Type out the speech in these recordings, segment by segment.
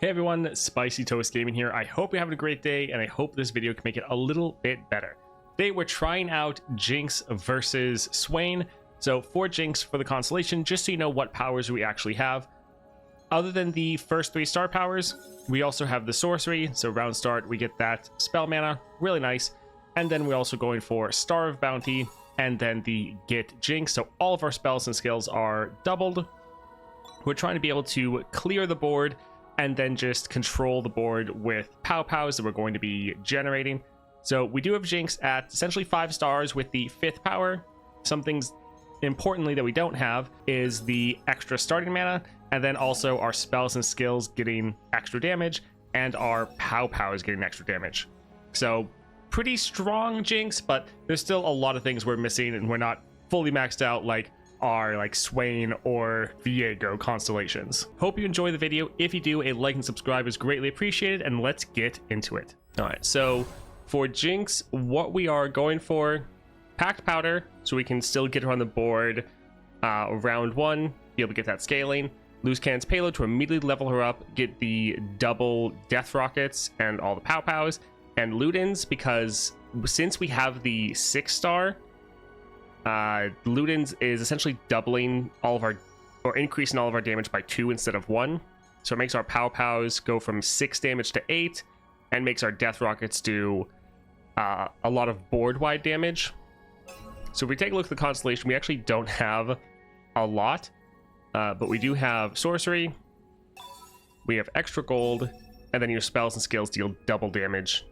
Hey everyone, Spicy Toast Gaming here. I hope you're having a great day, and I hope this video can make it a little bit better. Today we're trying out Jinx versus Swain. So for Jinx, for the constellation, just so you know what powers we actually have. Other than the first 3 star powers, we also have the sorcery. So round start, we get that spell mana, really nice. And then we're also going for Star of Bounty, and then the Get Jinx. So all of our spells and skills are doubled. We're trying to be able to clear the board and then just control the board with pow-pows that we're going to be generating. So we do have Jinx at essentially 5 stars with the 5th power. Some things importantly that we don't have is the extra starting mana, and then also our spells and skills getting extra damage, and our pow-pows getting extra damage. So pretty strong Jinx, but there's still a lot of things we're missing, and we're not fully maxed out like our Swain or Viego constellations. Hope you enjoy the video. If you do, a like and subscribe is greatly appreciated, and let's get into it. All right, so for Jinx, what we are going for, packed powder, so we can still get her on the board round 1, be able to get that scaling. Loose cannon's payload to immediately level her up, get the double death rockets and all the pow-pows, and Ludens, because since we have the 6-star, Ludens is essentially doubling all of our, or increasing all of our damage by 2 instead of 1. So it makes our pow-pows go from 6 damage to 8, and makes our death rockets do a lot of board-wide damage. So if we take a look at the constellation, we actually don't have a lot, but we do have sorcery, we have extra gold, and then your spells and skills deal double damage.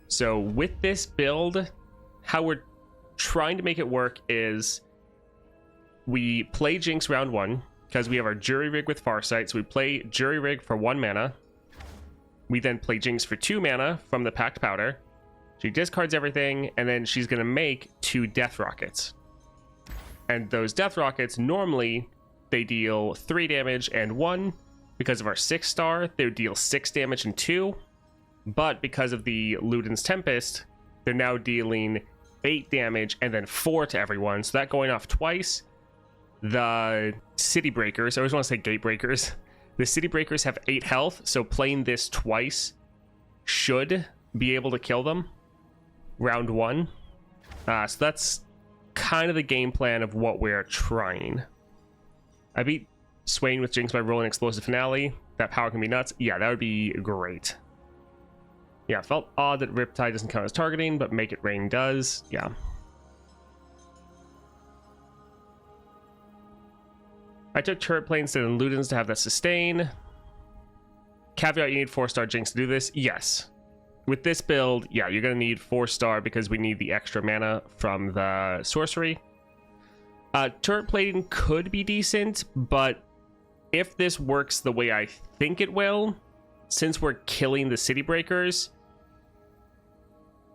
So with this build, how we're trying to make it work is we play Jinx round 1 because we have our Jury Rig with Farsight. So we play Jury Rig for 1 mana. We then play Jinx for 2 mana from the packed powder. She discards everything, and then she's going to make 2 death rockets. And those death rockets, normally they deal 3 damage and 1. Because of our 6-star, they would deal 6 damage and 2. But because of the Luden's Tempest, they're now dealing 8 damage and then 4 to everyone. So that going off twice. The City Breakers, I always want to say Gate Breakers. The City Breakers have 8 health, so playing this twice should be able to kill them round 1. So that's kind of the game plan of what we're trying. I beat Swain with Jinx by rolling Explosive Finale. That power can be nuts. Yeah, that would be great. Yeah, it felt odd that Riptide doesn't count as targeting, but Make It Rain does. Yeah. I took Turret Plane instead of Ludens to have that sustain. Caveat, you need 4-star Jinx to do this. Yes. With this build, yeah, you're going to need 4-star because we need the extra mana from the sorcery. Turret Plating could be decent, but if this works the way I think it will, since we're killing the City Breakers,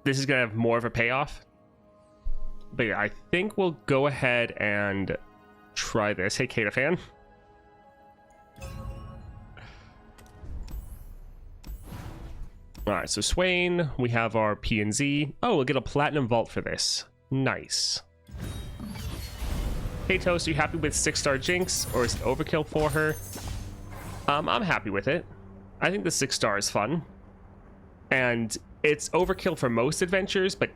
this is going to have more of a payoff. But yeah, I think we'll go ahead and try this. Hey, Kata fan. Alright, so Swain, we have our P and Z. Oh, we'll get a Platinum Vault for this. Nice. Hey, Toast, are you happy with 6-star Jinx, or is it overkill for her? I'm happy with it. I think the 6-star is fun. And it's overkill for most adventures, but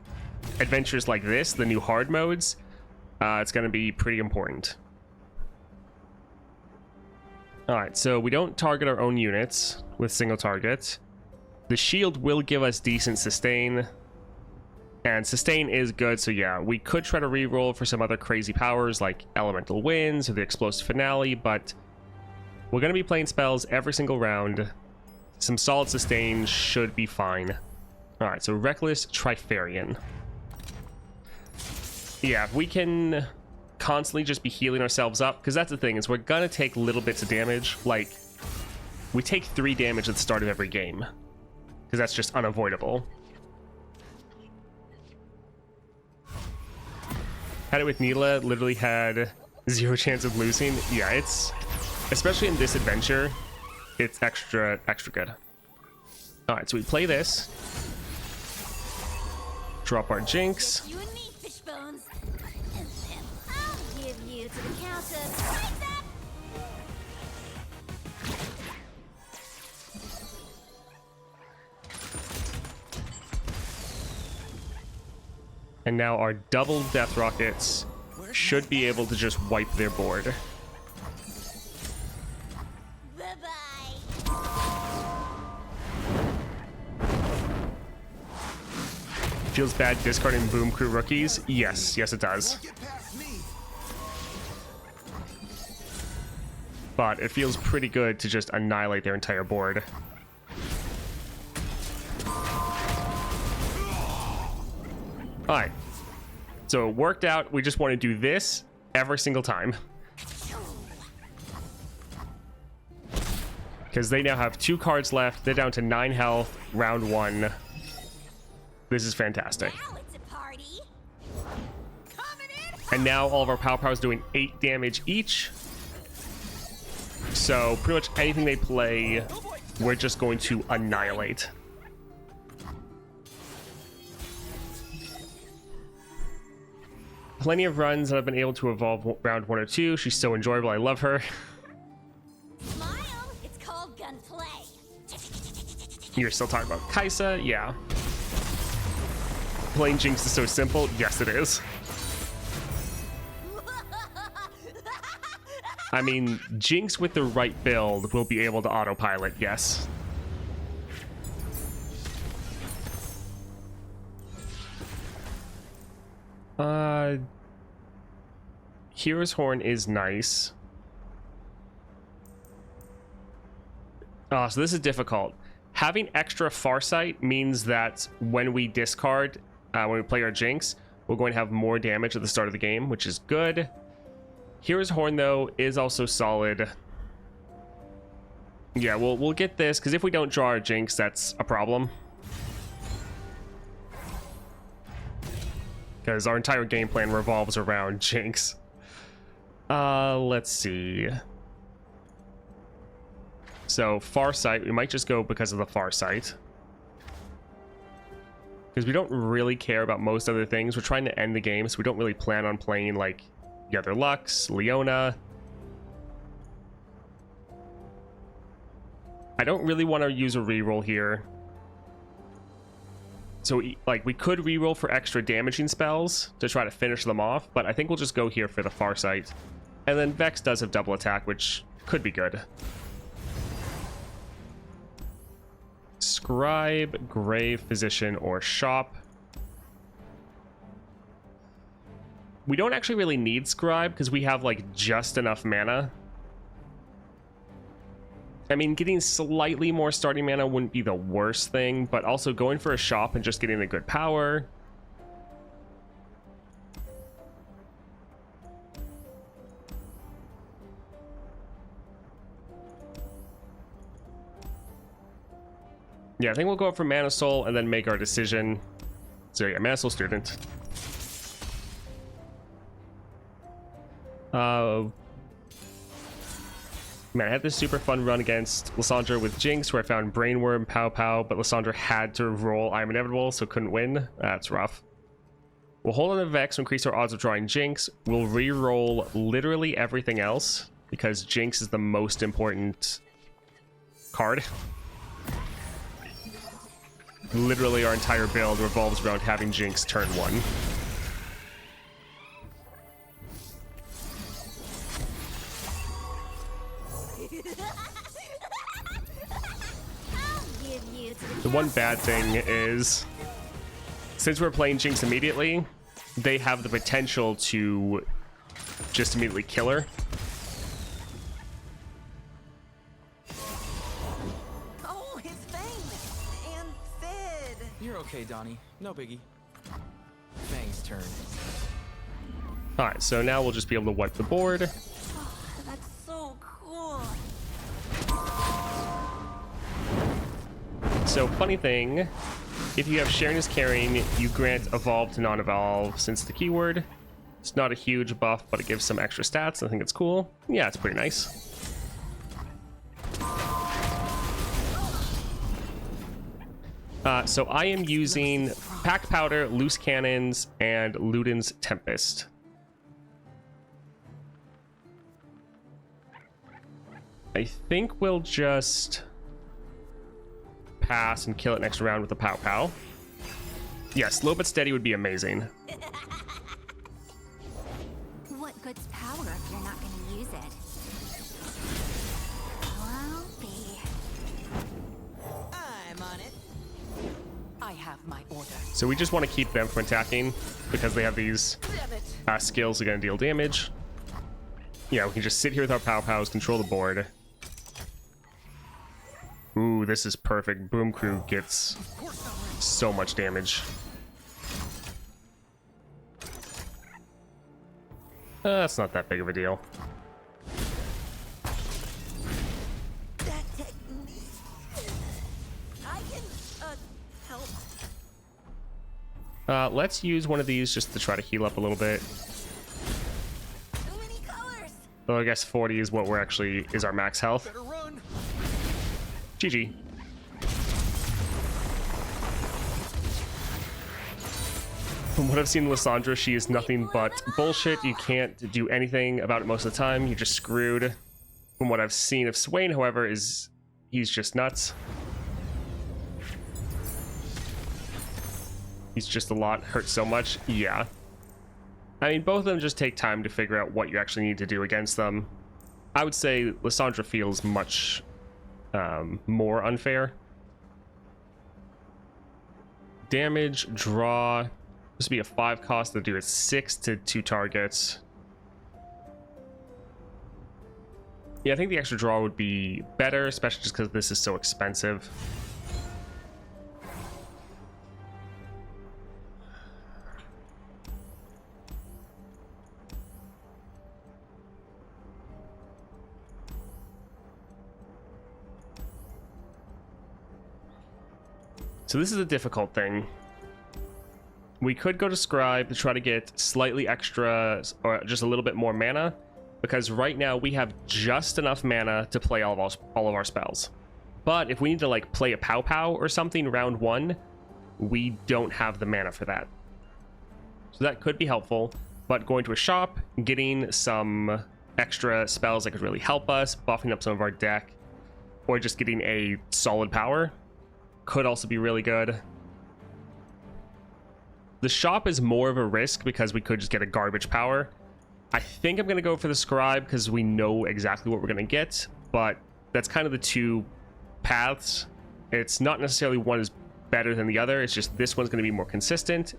adventures like this, the new hard modes, it's going to be pretty important. Alright, so we don't target our own units with single target. The shield will give us decent sustain. And sustain is good, so yeah, we could try to reroll for some other crazy powers like Elemental Winds or the Explosive Finale, but we're going to be playing spells every single round. Some solid sustain should be fine. Alright, so Reckless Trifarian. Yeah, if we can constantly just be healing ourselves up, because that's the thing, is we're going to take little bits of damage. Like, we take 3 damage at the start of every game, because that's just unavoidable. Had it with Neela, literally had 0 chance of losing. Yeah, it's, especially in this adventure, it's extra good. Alright, so we play this. Drop our Jinx. You and me, Fishbones. I'll give you to the counter. Like that. And now our double death rockets should be able to just wipe their board. Bye-bye. Feels bad discarding Boom Crew rookies? Yes, yes it does. But it feels pretty good to just annihilate their entire board. Alright. So it worked out. We just want to do this every single time. Because they now have 2 cards left. They're down to 9 health. Round 1. This is fantastic. Now it's a party. And now all of our Pow Pows doing 8 damage each. So pretty much anything they play, we're just going to annihilate. Plenty of runs that I've been able to evolve round 1 or 2. She's so enjoyable. I love her. Smile. It's called gunplay. You're still talking about Kaisa? Yeah. Playing Jinx is so simple. Yes, it is. I mean, Jinx with the right build will be able to autopilot, yes. Hero's Horn is nice. So this is difficult. Having extra Farsight means that when we discard, when we play our Jinx, we're going to have more damage at the start of the game, which is good. Hero's Horn, though, is also solid. Yeah, we'll get this, because if we don't draw our Jinx, that's a problem. Because our entire game plan revolves around Jinx. Let's see. So, Farsight, we might just go because of the Farsight. Because we don't really care about most other things. We're trying to end the game, so we don't really plan on playing, like, the other Lux, Leona. I don't really want to use a reroll here. So, like, we could reroll for extra damaging spells to try to finish them off, but I think we'll just go here for the Farsight. And then Vex does have double attack, which could be good. Scribe, Grave, Physician, or Shop. We don't actually really need Scribe because we have like just enough mana. I mean, getting slightly more starting mana wouldn't be the worst thing, but also going for a Shop and just getting a good power. Yeah, I think we'll go up for Mana Soul and then make our decision. So yeah, Mana Soul Student. Man, I had this super fun run against Lysandra with Jinx where I found Brainworm, Pow Pow, but Lysandra had to roll I'm Inevitable, so couldn't win. That's rough. We'll hold on to Vex to increase our odds of drawing Jinx. We'll re-roll literally everything else because Jinx is the most important card. Literally our entire build revolves around having Jinx turn 1. The one bad thing is, since we're playing Jinx immediately, they have the potential to just immediately kill her. Oh, his fang! And Fid! You're okay, Donnie. No biggie. Fang's turn. Alright, so now we'll just be able to wipe the board. Oh, that's so cool. So, funny thing, if you have Sharing is Caring, you grant Evolve to non-evolve since the keyword. It's not a huge buff, but it gives some extra stats. I think it's cool. Yeah, it's pretty nice. So I am using Packed Powder, Loose Cannons, and Luden's Tempest. I think we'll just pass and kill it next round with the Pow Pow. Yes, slow but steady would be amazing. So we just want to keep them from attacking because they have these skills that are going to deal damage. Yeah, we can just sit here with our Pow Pows, control the board. Ooh, this is perfect. Boom Crew gets so much damage. That's not that big of a deal. That technique. I can help. Let's use one of these just to try to heal up a little bit. Too many colors. Though I guess 40 is what we're actually is our max health. Better run. GG. From what I've seen in Lysandra, she is nothing but bullshit. You can't do anything about it most of the time. You're just screwed. From what I've seen of Swain, however, is he's just nuts. He's just a lot. Hurts so much. Yeah. I mean, both of them just take time to figure out what you actually need to do against them. I would say Lysandra feels much more unfair. Damage, draw. This would be a 5 cost to do it 6 to 2 targets. Yeah, I think the extra draw would be better, especially just because this is so expensive. So this is a difficult thing. We could go to Scribe to try to get slightly extra or just a little bit more mana, because right now we have just enough mana to play all of our spells. But if we need to like play a Pow Pow or something round 1, we don't have the mana for that. So that could be helpful, but going to a shop, getting some extra spells that could really help us, buffing up some of our deck, or just getting a solid power could also be really good. The shop is more of a risk because we could just get a garbage power. I think I'm going to go for the Scribe because we know exactly what we're going to get, but that's kind of the two paths. It's not necessarily one is better than the other. It's just this one's going to be more consistent.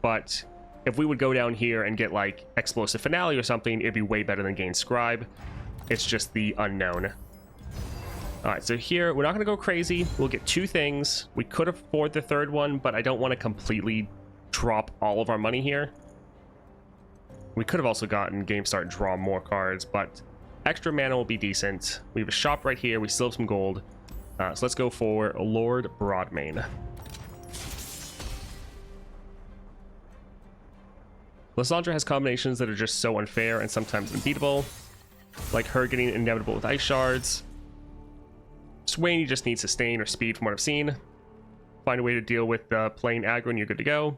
But if we would go down here and get like Explosive Finale or something, it'd be way better than gain Scribe. It's just the unknown. All right, so here we're not going to go crazy. We'll get 2 things. We could afford the third one, but I don't want to completely drop all of our money here. We could have also gotten game start, draw more cards, but extra mana will be decent. We have a shop right here. We still have some gold. So let's go for Lord Broadmane. Lysandra has combinations that are just so unfair and sometimes unbeatable, like her getting inevitable with ice shards. Swain, you just need sustain or speed from what I've seen. Find a way to deal with playing aggro and you're good to go.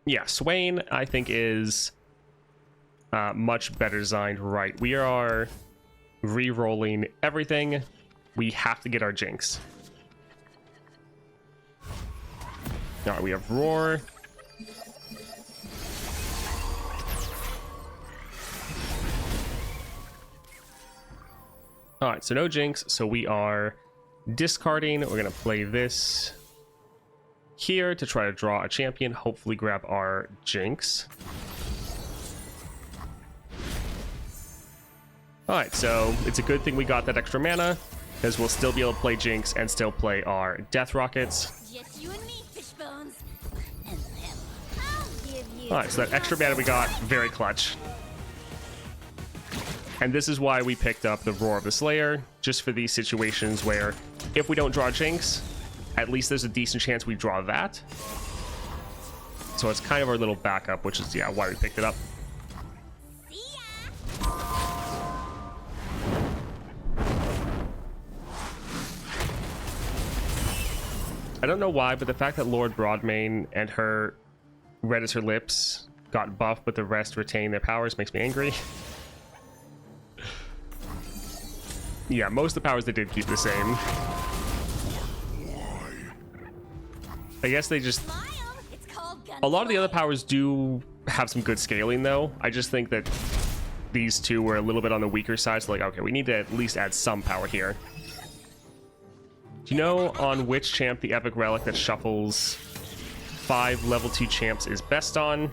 Yeah, Swain, I think, is much better designed. Right, we are re-rolling everything. We have to get our Jinx. All right, we have Roar. All right, so no Jinx, so we are discarding. We're going to play this here to try to draw a champion, hopefully grab our Jinx. Alright, so it's a good thing we got that extra mana, because we'll still be able to play Jinx and still play our Death Rockets. Just you and me, Fishbones. And them. I'll give you. Alright, so that extra mana we got, very clutch. And this is why we picked up the Roar of the Slayer, just for these situations where if we don't draw Jinx, at least there's a decent chance we draw that. So it's kind of our little backup, which is, yeah, why we picked it up. See ya. I don't know why, but the fact that Lord Broadmane and her Red as Her Lips got buffed, but the rest retain their powers makes me angry. Yeah, most of the powers they did keep the same. I guess they just... A lot of the other powers do have some good scaling, though. I just think that these two were a little bit on the weaker side. So, like, okay, we need to at least add some power here. Do you know on which champ the epic relic that shuffles 5 level 2 champs is best on.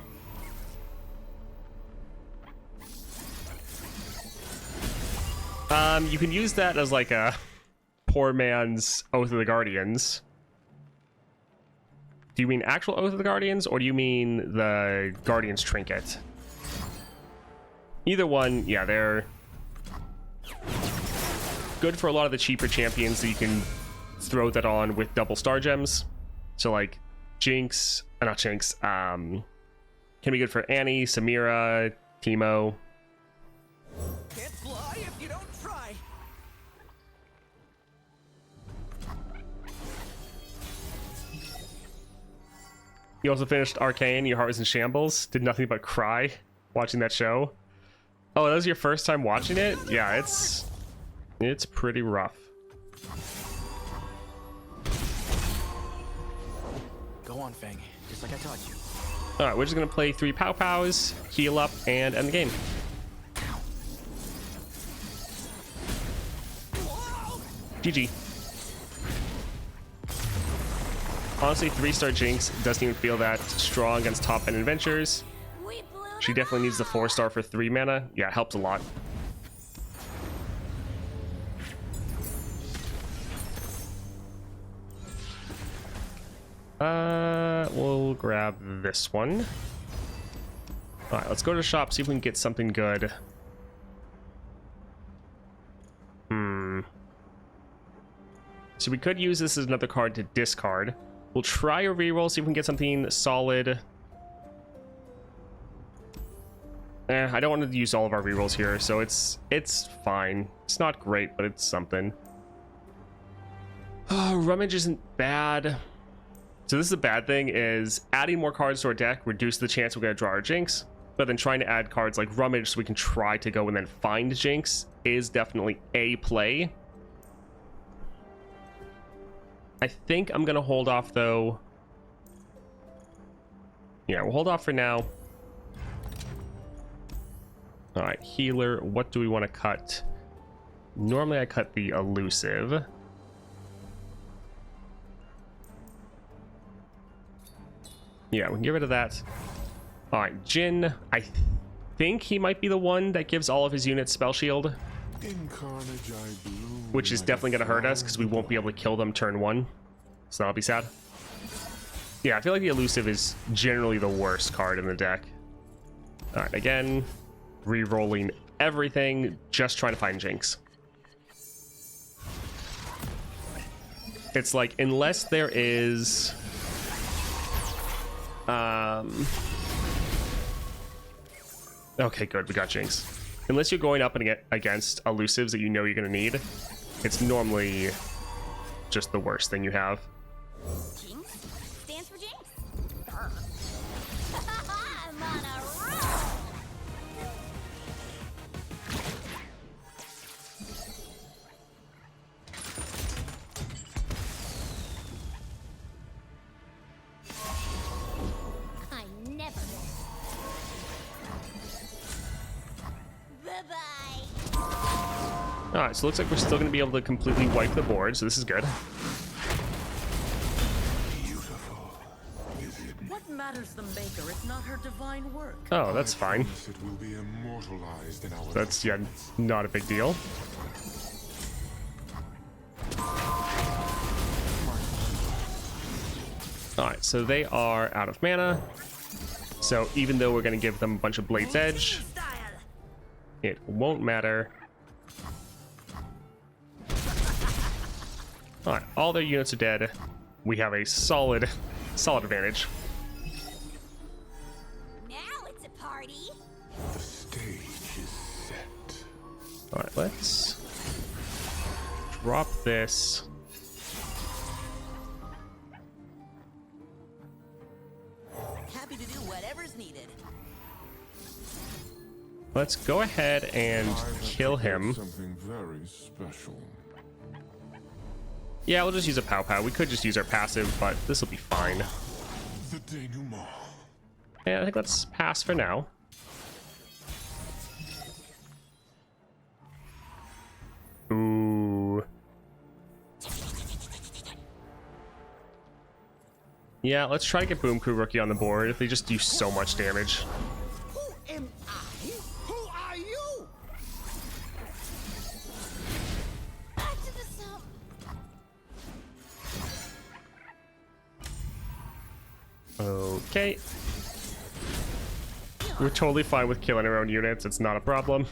You can use that as like a poor man's Oath of the Guardians. Do you mean actual Oath of the Guardians, or do you mean the Guardian's Trinket? Either one, yeah, they're good for a lot of the cheaper champions that you can throw that on with double star gems. So like Jinx, not Jinx, can be good for Annie, Samira, Teemo. Can't fly if you don't try. You also finished Arcane, your heart was in shambles, did nothing but cry watching that show. Oh, that was your first time watching it? Yeah, it's pretty rough. Go on, Fang, just like I taught you. All right, we're just gonna play 3 Pow Pows, heal up, and end the game. GG. Honestly, 3-star Jinx doesn't even feel that strong against top-end adventures. She definitely needs the 4-star for 3 mana. Yeah, it helps a lot. We'll grab this one. All right, let's go to the shop, see if we can get something good. So we could use this as another card to discard. We'll try a reroll, see if we can get something solid. I don't want to use all of our rerolls here, so it's fine. It's not great, but it's something. Rummage isn't bad. So this is a bad thing, is adding more cards to our deck reduces the chance we're going to draw our Jinx, but then trying to add cards like Rummage so we can try to go and then find Jinx is definitely a play. I think I'm going to hold off, though. Yeah, we'll hold off for now. All right, healer, what do we want to cut? Normally I cut the elusive. Yeah, we can get rid of that. All right, Jin, I think he might be the one that gives all of his units spell shield, which is definitely going to hurt us because we won't be able to kill them turn 1. So that'll be sad. Yeah, I feel like the elusive is generally the worst card in the deck. All right, again, re-rolling everything, just trying to find Jinx. It's like, unless there is... Okay, good, we got Jinx. Unless you're going up and against elusives that you know you're going to need, it's normally just the worst thing you have. Jinx stands for Jinx. I'm on a roll. I never miss. Bye-bye. Alright, so it looks like we're still going to be able to completely wipe the board, so this is good. What matters the maker if not her divine work? Oh, that's fine. It will be immortalized in our That's, yeah, not a big deal. Alright, so they are out of mana. So even though we're going to give them a bunch of Blade's Edge, it won't matter. Alright, all their units are dead. We have a solid advantage. Now it's a party. The stage is set. Alright, let's drop this. Happy to do whatever's needed. Let's go ahead and kill him. Something very special. Yeah, we'll just use a Pow Pow. We could just use our passive, but this will be fine. The denouement. Yeah, I think let's pass for now. Ooh. Yeah, let's try to get Boom Crew Rookie on the board. They just do so much damage. Who am I? Who are you? Back to the sump. Okay. We're totally fine with killing our own units. It's not a problem.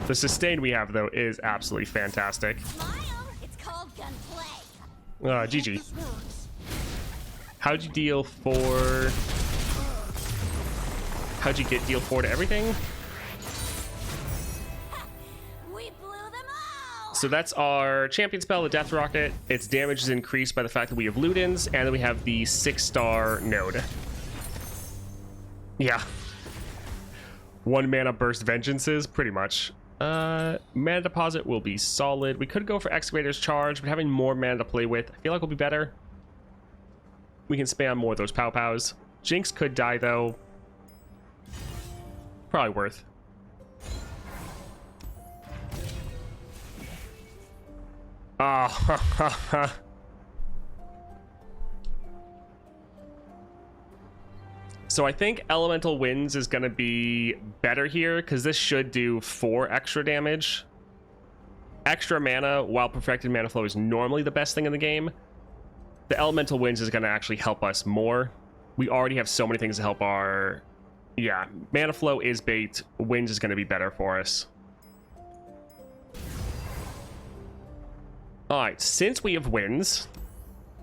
The sustain we have, though, is absolutely fantastic. Smile. It's called gunplay. GG. How'd you deal 4? How'd you deal 4 to everything? We blew them all. So that's our champion spell, the Death Rocket. Its damage is increased by the fact that we have Ludens, and then we have the 6-star node. Yeah. 1 mana burst vengeances, pretty much. Mana deposit will be solid. We could go for Excavator's Charge, but having more mana to play with, I feel like will be better. We can spam more of those Pow Pows. Jinx could die, though. Probably worth. Ah, So I think Elemental Winds is going to be better here, because this should do 4 extra damage. Extra mana while Perfected Mana Flow is normally the best thing in the game. The Elemental Winds is going to actually help us more. We already have so many things to help our... Yeah, Mana Flow is bait. Winds is going to be better for us. Alright, since we have Winds,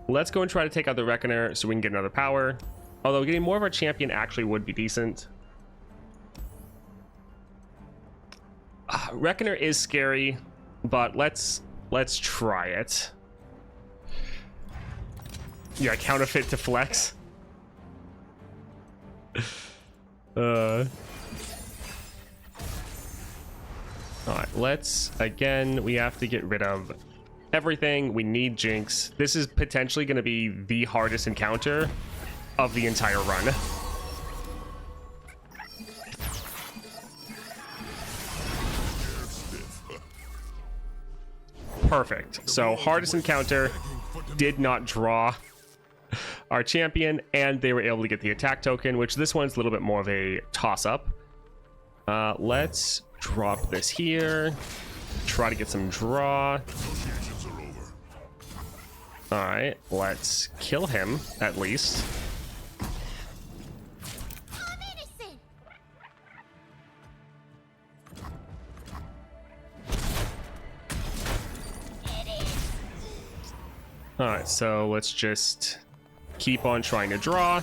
let's go and try to take out the Reckoner so we can get another power. Although getting more of our champion actually would be decent. Reckoner is scary, but let's try it. Yeah, counterfeit to flex. Alright, let's again, we have to get rid of everything. We need Jinx. This is potentially going to be the hardest encounter of the entire run. Perfect. So hardest encounter, did not draw our champion, and they were able to get the attack token, which this one's a little bit more of a toss-up. Let's drop this here, try to get some draw. All right, let's kill him at least. I'm innocent. All right, so let's just keep on trying to draw,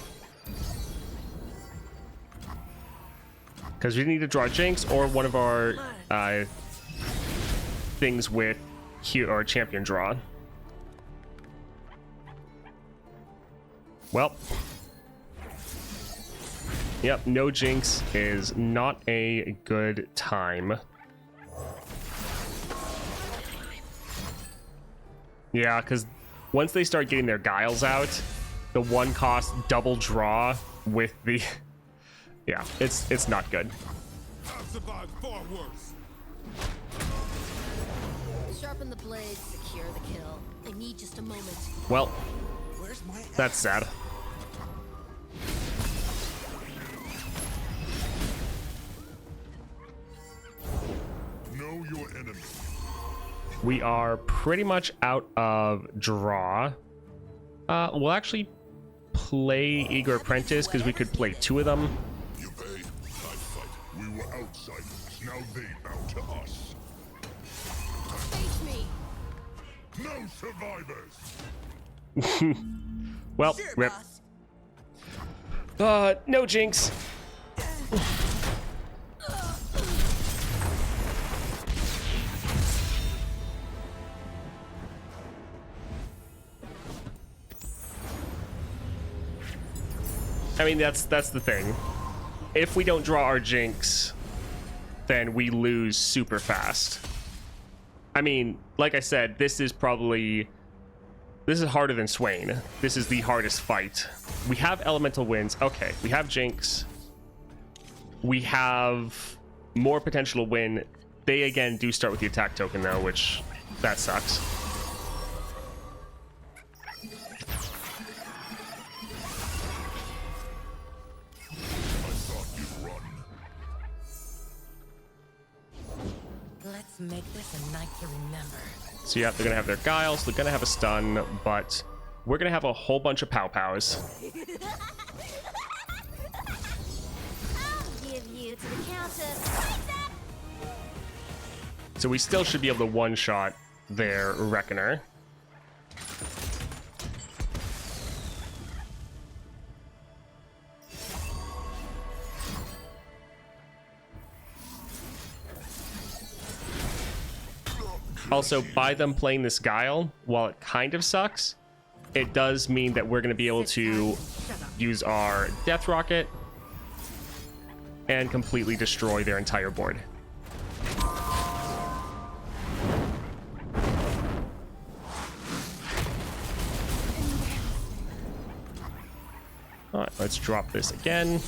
because we need to draw Jinx or one of our things with or champion draw. Well, yep, no Jinx is not a good time. Yeah, because once they start getting their Guiles out, the 1-cost double draw with the... Yeah, it's not good. I've survived far worse. Sharpen the blade, secure the kill. I need just a moment. Well, that's sad. Know your enemy. We are pretty much out of draw. We'll actually play Eager Apprentice because we could play 2 of them. You pay, I fight. We were outsiders. Now they bow to us. Face me. No survivors. Well, Sure, rip. boss. No Jinx. I mean, that's the thing. If we don't draw our Jinx, then we lose super fast. I mean, like I said, this is harder than Swain. This is the hardest fight. We have Elemental Winds. Okay, we have Jinx. We have more potential to win. They, again, do start with the attack token, though, which that sucks. Let's make this a night to remember. So yeah, they're gonna have their guiles, they're gonna have a stun, but we're gonna have a whole bunch of pow-pows. I'll give you to the count of So we still should be able to one-shot their Reckoner. Also, by them playing this Guile, while it kind of sucks, it does mean that we're going to be able to use our Death Rocket and completely destroy their entire board. All right, let's drop this again.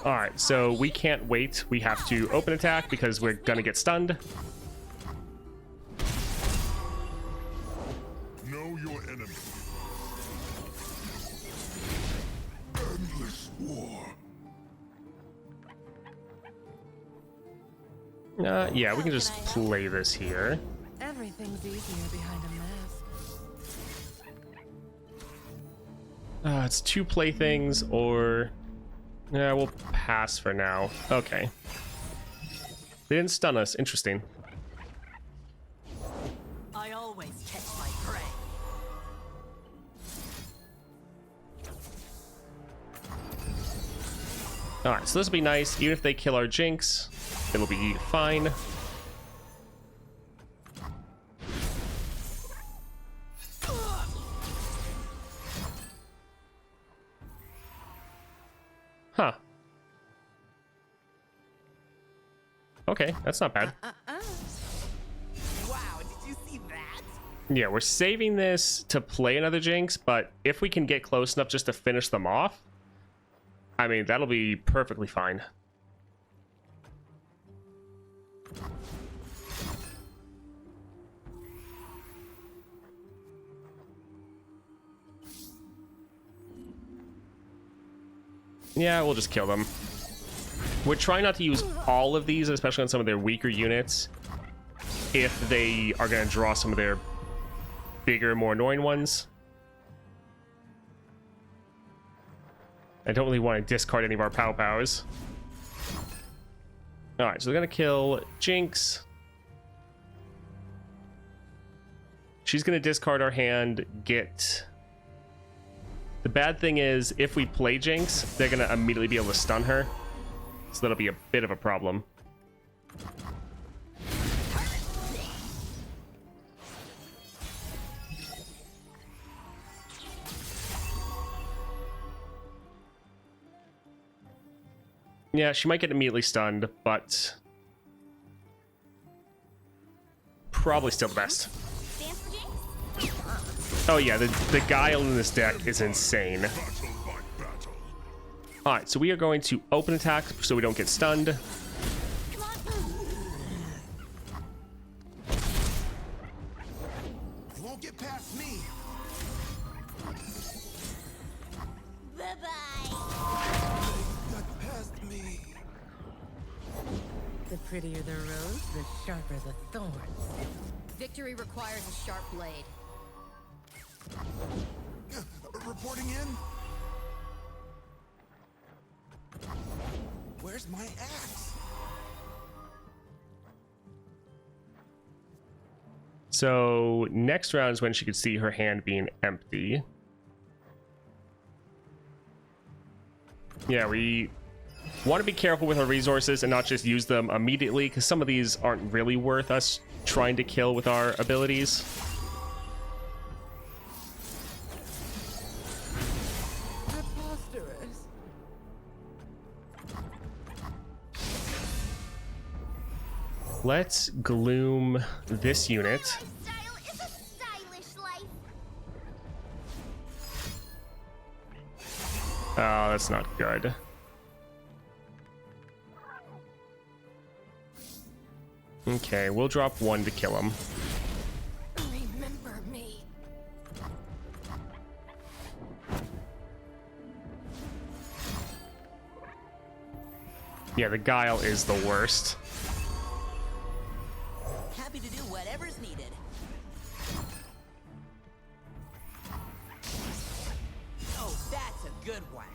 All right, so we can't wait. We have to open attack because we're gonna get stunned. Know your enemy. Endless war. Yeah, we can just play this here. Everything's easier behind a mask. It's 2 playthings, or yeah, we'll pass for now. Okay. They didn't stun us. Interesting. I always catch my prey. All right, so this will be nice. Even if they kill our Jinx, it'll be fine. Huh. Okay, that's not bad. Wow, did you see that? Yeah, we're saving this to play another Jinx, but if we can get close enough just to finish them off, I mean, that'll be perfectly fine. Yeah, we'll just kill them. We're trying not to use all of these, especially on some of their weaker units, if they are going to draw some of their bigger, more annoying ones. I don't really want to discard any of our pow-pows. Alright, so they're going to kill Jinx. She's going to discard our hand, get... The bad thing is, if we play Jinx, they're going to immediately be able to stun her. So that'll be a bit of a problem. Yeah, she might get immediately stunned, but probably still the best. Oh yeah, the Guile in this deck is insane. Alright, so we are going to open attack so we don't get stunned. Won't get past me. bye-bye. Got past me. The prettier the rose, the sharper the thorns. Victory requires a sharp blade. Reporting in. Where's my axe? So next round is when she could see her hand being empty. Yeah, we want to be careful with our resources and not just use them immediately, because some of these aren't really worth us trying to kill with our abilities. Preposterous. Let's gloom this unit. Style is a stylish life. Oh, that's not good. Okay, we'll drop 1 to kill him. Remember me. Yeah, the Guile is the worst. Happy to do whatever's needed. Oh, that's a good one.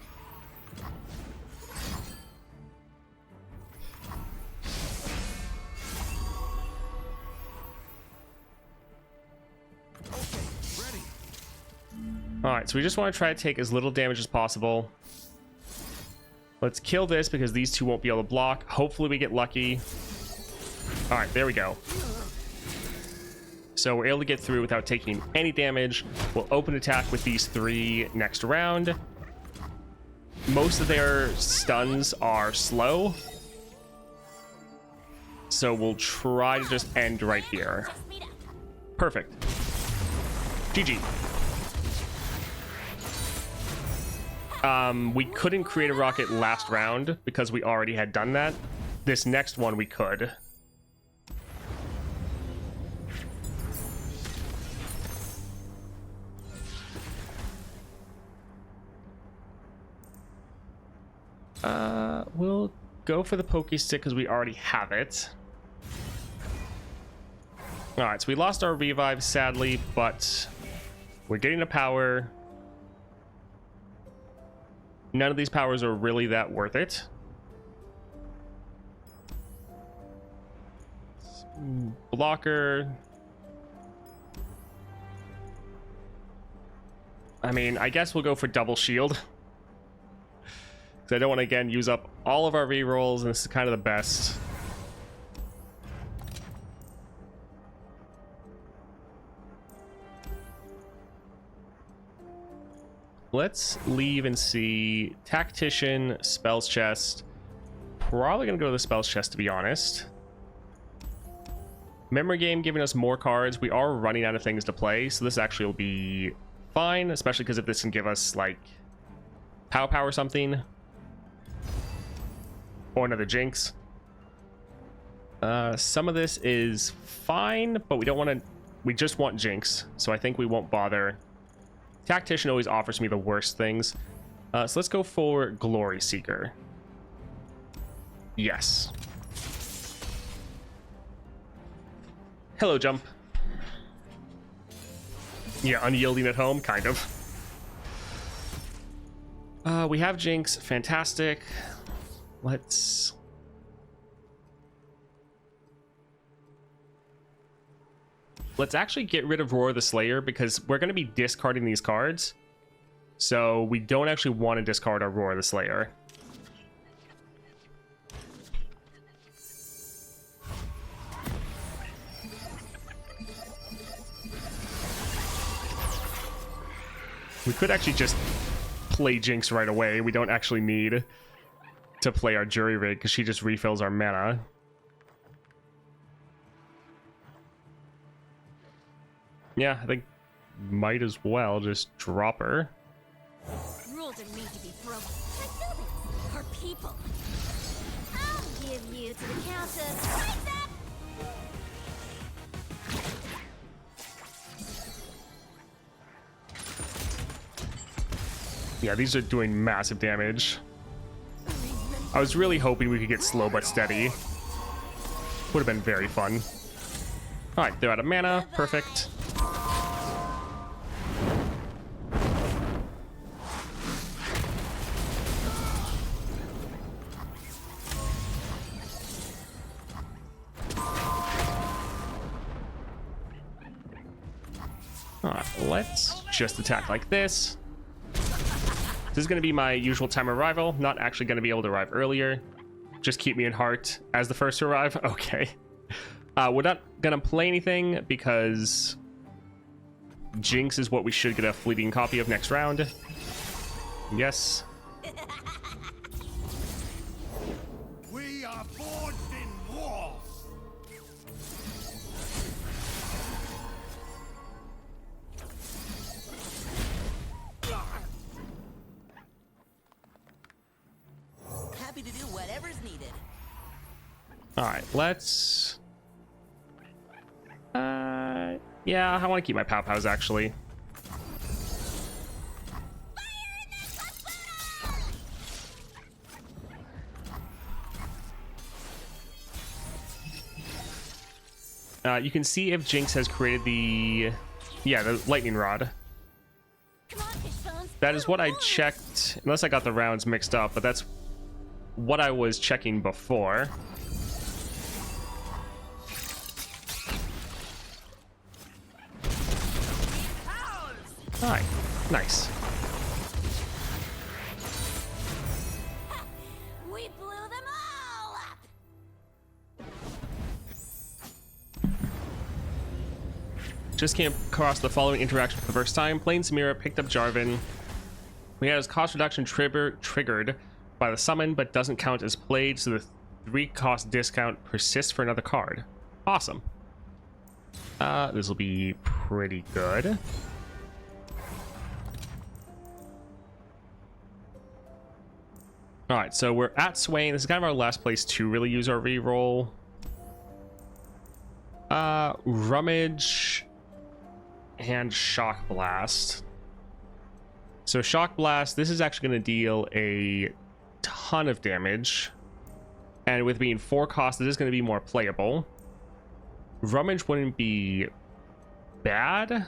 Alright, so we just want to try to take as little damage as possible. Let's kill this because these two won't be able to block. Hopefully we get lucky. Alright, there we go. So we're able to get through without taking any damage. We'll open attack with these three next round. Most of their stuns are slow. So we'll try to just end right here. Perfect. GG. We couldn't create a rocket last round because we already had done that. This next one we could. We'll go for the Poké Stick because we already have it. Alright, so we lost our revive, sadly, but we're getting the power. None of these powers are really that worth it. Blocker. I mean, I guess we'll go for double shield. Because I don't want to, again, use up all of our rerolls, and this is kind of the best. Let's leave and see. Tactician, spells chest. Probably gonna go to the spells chest, to be honest. Memory game giving us more cards. We are running out of things to play, so this actually will be fine, especially because if this can give us like pow or something, or another Jinx. Some of this is fine, but we don't want to. We just want Jinx, so I think we won't bother. Tactician always offers me the worst things. So let's go for Glory Seeker. Yes. Hello, Jump. Yeah, unyielding at home, kind of. We have Jinx. Fantastic. Let's actually get rid of Roar the Slayer because we're going to be discarding these cards. So we don't actually want to discard our Roar the Slayer. We could actually just play Jinx right away. We don't actually need to play our Jury Rig because she just refills our mana. Yeah, I think might as well just drop her. Rules are made to be broken. Like buildings or people. I'll give you to the Countess. Like that. Yeah, these are doing massive damage. I was really hoping we could get slow but steady. Would have been very fun. Alright, they're out of mana. Perfect. Alright, let's just attack like this. This is going to be my usual time of arrival. Not actually going to be able to arrive earlier. Just keep me in heart as the first to arrive. Okay. We're not going to play anything because Jinx is what we should get a fleeting copy of next round. Yes. We are forged in war. Happy to do whatever's needed. Alright, let's... yeah, I want to keep my pow-pows, actually. You can see if Jinx has created the lightning rod. Come on, fish bones. That is what I checked, unless I got the rounds mixed up, but that's what I was checking before. Alright, nice. We blew them all up. Just came across the following interaction for the first time. Playing Samira, picked up Jarvan. We had his cost reduction triggered by the summon, but doesn't count as played, so the 3 cost discount persists for another card. Awesome. This will be pretty good. Alright, so we're at Swain. This is kind of our last place to really use our reroll. Rummage and Shock Blast. So Shock Blast, this is actually going to deal a ton of damage. And with being 4 cost, it is going to be more playable. Rummage wouldn't be bad.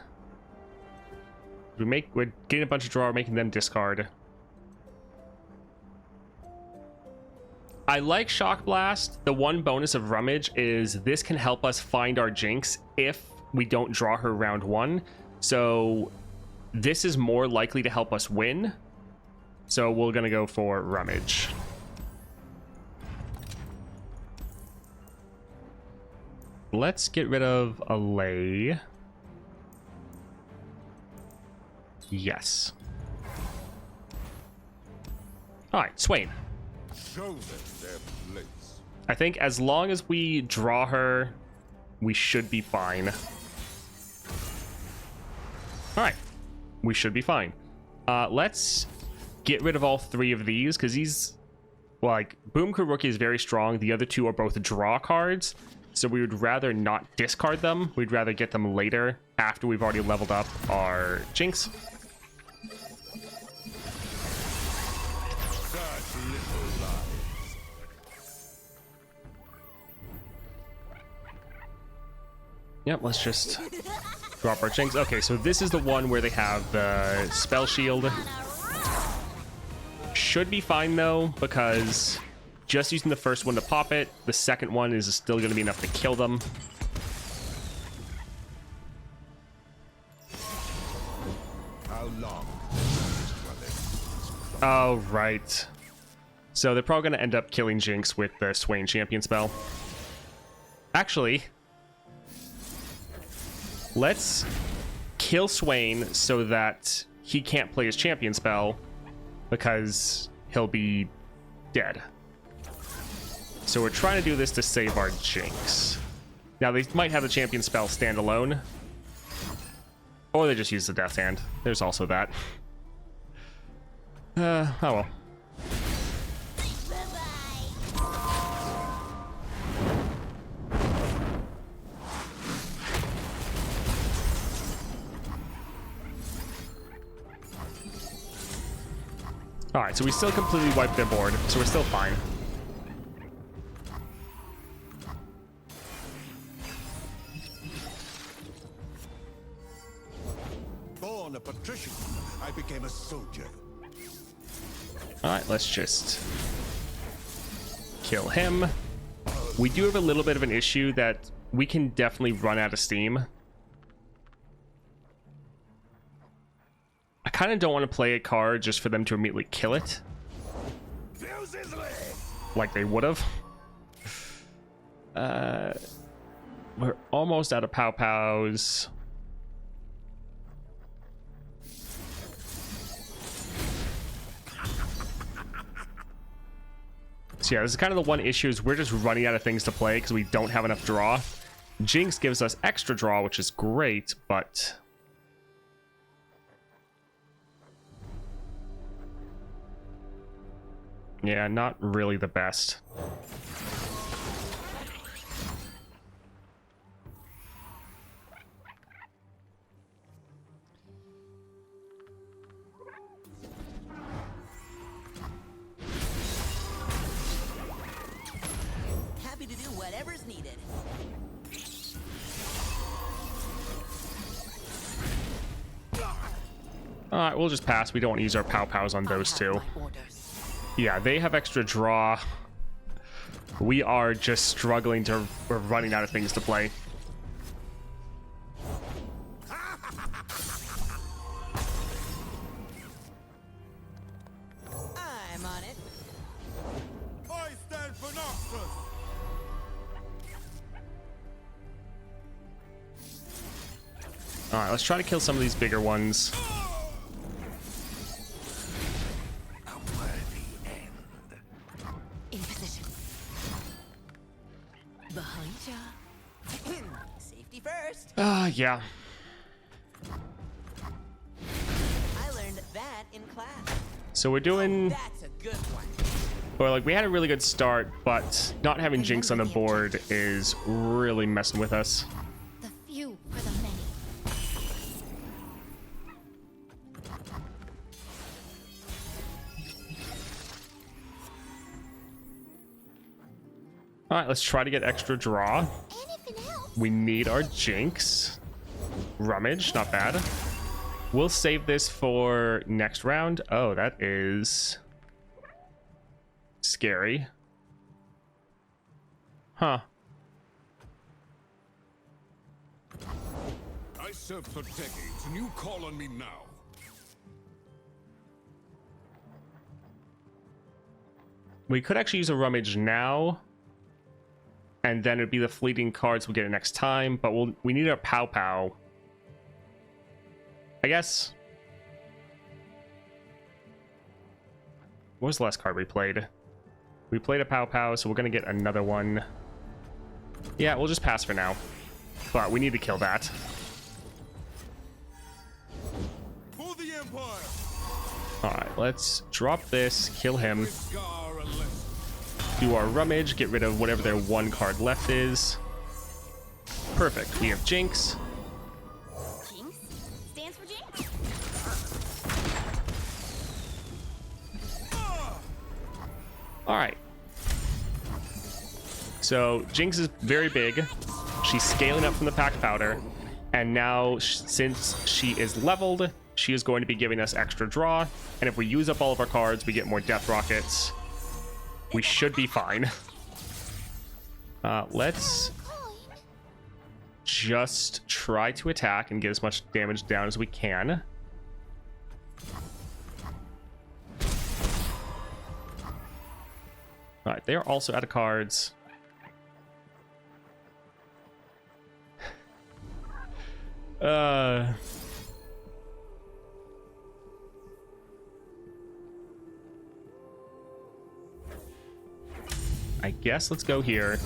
We're getting a bunch of draw, making them discard. I like Shock Blast. The one bonus of Rummage is this can help us find our Jinx if we don't draw her round 1. So this is more likely to help us win. So we're going to go for Rummage. Let's get rid of Allay. Yes. Alright, Swain. Show them their place. I think as long as we draw her, we should be fine. Alright. We should be fine. Let's get rid of all 3 of these, because these... Well, like, Boom Crew Rookie is very strong. The other 2 are both draw cards, so we would rather not discard them. We'd rather get them later, after we've already leveled up our Jinx. Such little lies. Yep, let's just drop our Jinx. Okay, so this is the one where they have the spell shield. Should be fine though, because just using the first one to pop it, the second one is still going to be enough to kill them. How long? Oh, right. So they're probably going to end up killing Jinx with the Swain champion spell. Actually, let's kill Swain so that he can't play his champion spell, because he'll be dead. So we're trying to do this to save our Jinx. Now they might have the champion spell stand alone, or they just use the Death Hand. There's also that. Oh well. Alright, so we still completely wiped their board, so we're still fine. Born a patrician, I became a soldier. Alright, let's just kill him. We do have a little bit of an issue that we can definitely run out of steam. I kind of don't want to play a card just for them to immediately kill it, like they would have. We're almost out of Pow Pows. So yeah, this is kind of the one issue, is we're just running out of things to play because we don't have enough draw. Jinx gives us extra draw, which is great, but... yeah, not really the best. Happy to do whatever's needed. Alright, we'll just pass. We don't want to use our pow-pows on those two. Yeah, they have extra draw. We are just struggling to... We're running out of things to play. I'm on it. I stand for Noxus. Alright, let's try to kill some of these bigger ones. In position. Behind ya. Safety first. Yeah. I learned that in class. So we're doing... That's a good one. Or like, we had a really good start, but not having Jinx on the board is really messing with us. The few for the many. Alright, let's try to get extra draw. Anything else? We need our Jinx. Rummage, not bad. We'll save this for next round. Oh, that is... scary. Huh. I served for decades, and you call on me now. We could actually use a Rummage now. And then it'd be the fleeting cards we'll get it next time. But we need a pow-pow. I guess. What was the last card we played? We played a pow-pow, so we're going to get another one. Yeah, we'll just pass for now. But we need to kill that. For the Empire. Alright, let's drop this, kill him. Scar and less. Do our Rummage, get rid of whatever their one card left is. Perfect. We have Jinx. Jinx? Stands for Jinx? Alright. So, Jinx is very big. She's scaling up from the pack powder. And now, since she is leveled, she is going to be giving us extra draw. And if we use up all of our cards, we get more Death Rockets. We should be fine. Let's just try to attack and get as much damage down as we can. Alright, they are also out of cards. I guess let's go here.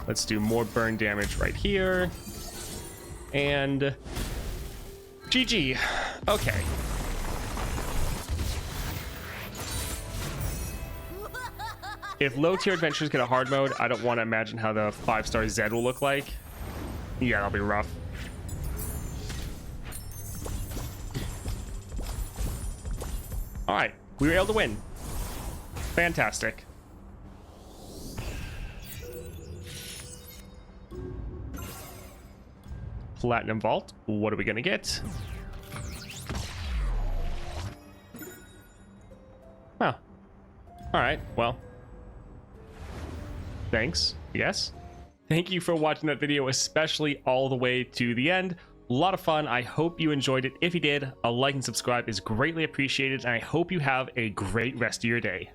Let's do more burn damage right here. And GG. Okay. If low tier adventures get a hard mode, I don't want to imagine how the 5-star Zed will look like. Yeah, that'll be rough. All right, we were able to win. Fantastic. Platinum Vault. What are we gonna get? Huh. All right, well. Thanks, yes. Thank you for watching that video, especially all the way to the end. A lot of fun. I hope you enjoyed it. If you did, a like and subscribe is greatly appreciated, and I hope you have a great rest of your day.